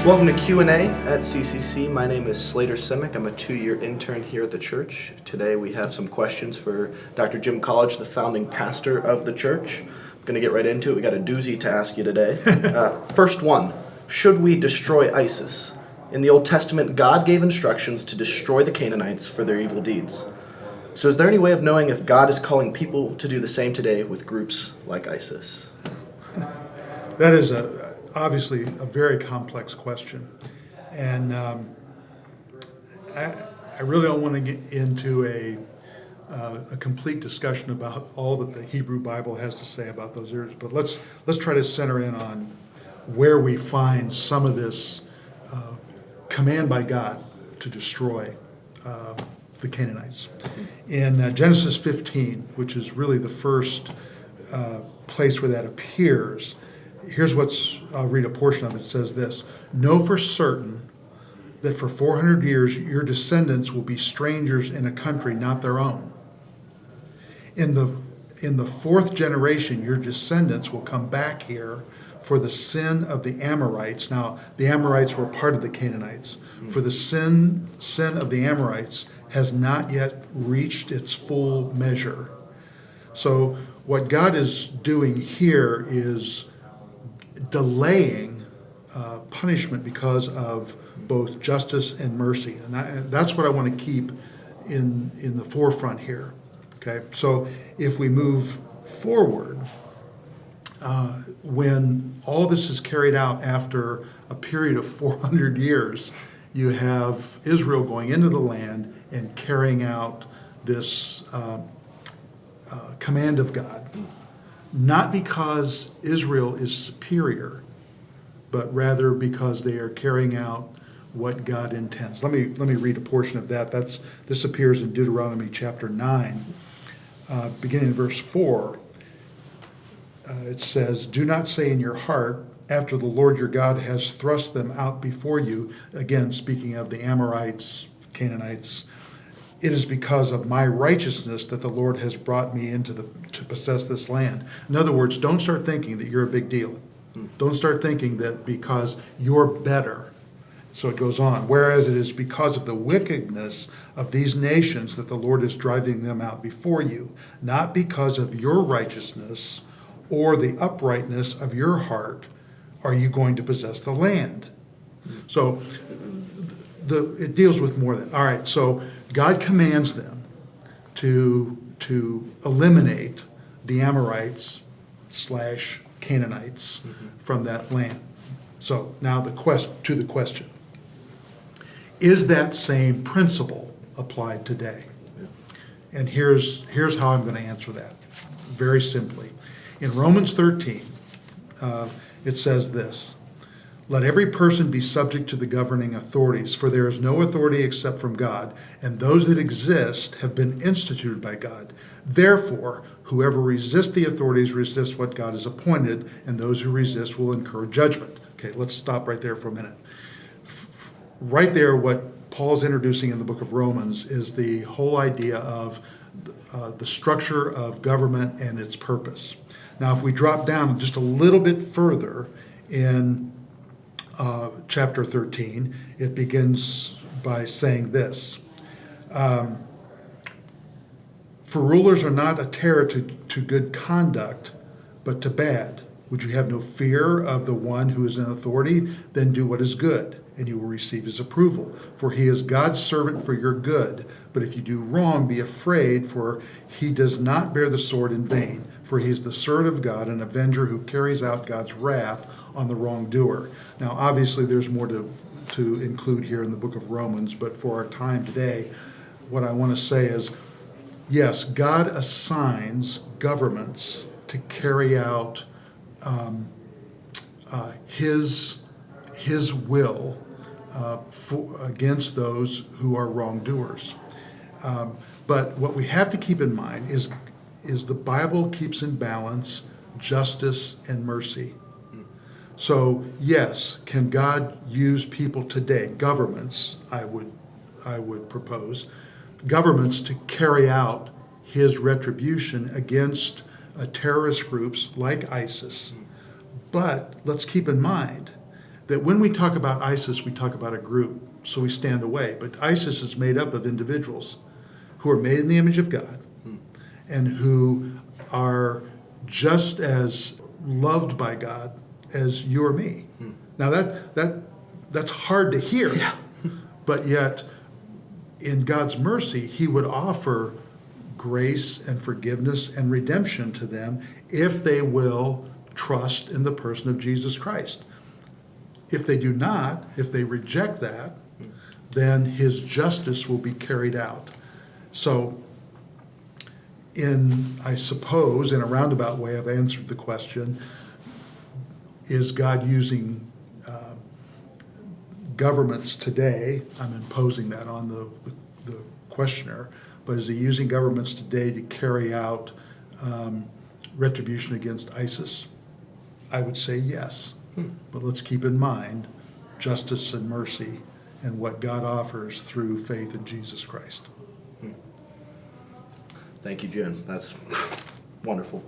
Welcome to Q&A at CCC. My name is Slater Simic. I'm a 2-year intern here at the church. Today we have some questions for Dr. Jim College, the founding pastor of the church. I'm going to get right into it. We got a doozy to ask you today. First one, should we destroy ISIS? In the Old Testament, God gave instructions to destroy the Canaanites for their evil deeds. So is there any way of knowing if God is calling people to do the same today with groups like ISIS? That is obviously a very complex question, and I really don't want to get into a complete discussion about all that the Hebrew Bible has to say about those areas. But let's try to center in on where we find some of this command by God to destroy the Canaanites. In Genesis 15, which is really the first place where that appears. I'll read a portion of it. It says this: "Know for certain that for 400 years your descendants will be strangers in a country not their own. In the fourth generation your descendants will come back here, for the sin of the Amorites." Now, the Amorites were part of the Canaanites. "For the sin of the Amorites has not yet reached its full measure." So what God is doing here is delaying punishment because of both justice and mercy, and that's what I want to keep in the forefront here. Okay, so if we move forward, when all this is carried out after a period of 400 years, you have Israel going into the land and carrying out this command of God. Not because Israel is superior, but rather because they are carrying out what God intends. Let me read a portion of that. This appears in Deuteronomy chapter 9, beginning in verse 4. It says, "Do not say in your heart, after the Lord your God has thrust them out before you," again speaking of the Amorites, Canaanites, "it is because of my righteousness that the Lord has brought me to possess this land." In other words, don't start thinking that you're a big deal. Don't start thinking that because you're better. So it goes on. "Whereas it is because of the wickedness of these nations that the Lord is driving them out before you, not because of your righteousness or the uprightness of your heart are you going to possess the land." So it deals with more than, all right, so God commands them to eliminate the Amorites / Canaanites from that land. So now the question. Is that same principle applied today? And here's how I'm going to answer that, very simply. In Romans 13, it says this: "Let every person be subject to the governing authorities, for there is no authority except from God, and those that exist have been instituted by God. Therefore, whoever resists the authorities resists what God has appointed, and those who resist will incur judgment." Okay, let's stop right there for a minute. Right there, what Paul's introducing in the book of Romans is the whole idea of the structure of government and its purpose. Now, if we drop down just a little bit further in chapter 13, it begins by saying this: "For rulers are not a terror to good conduct, but to bad. Would you have no fear of the one who is in authority? Then do what is good, and you will receive his approval. For he is God's servant for your good. But if you do wrong, be afraid, for he does not bear the sword in vain. For he is the servant of God, an avenger who carries out God's wrath on the wrongdoer." Now, obviously, there's more to include here in the book of Romans, but for our time today, what I want to say is, yes, God assigns governments to carry out his will against those who are wrongdoers. But what we have to keep in mind is the Bible keeps in balance justice and mercy. So yes, can God use people today, governments, I would propose, governments to carry out his retribution against terrorist groups like ISIS. But let's keep in mind that when we talk about ISIS, we talk about a group, so we stand away. But ISIS is made up of individuals who are made in the image of God and who are just as loved by God as you or me. Now that's hard to hear, Yeah. but yet in God's mercy, he would offer grace and forgiveness and redemption to them if they will trust in the person of Jesus Christ. If they do not, if they reject that, then his justice will be carried out. So, I suppose, in a roundabout way, I've answered the question, is God using governments today, I'm imposing that on the questioner, but is he using governments today to carry out retribution against ISIS? I would say yes. But let's keep in mind justice and mercy and what God offers through faith in Jesus Christ. Thank you, Jim. That's wonderful.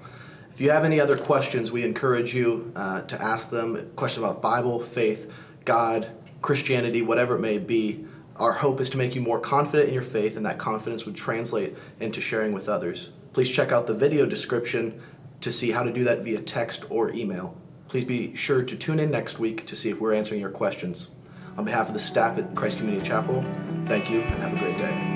If you have any other questions, we encourage you to ask them. Questions about Bible, faith, God, Christianity, whatever it may be. Our hope is to make you more confident in your faith, and that confidence would translate into sharing with others. Please check out the video description to see how to do that via text or email. Please be sure to tune in next week to see if we're answering your questions. On behalf of the staff at Christ Community Chapel, thank you and have a great day.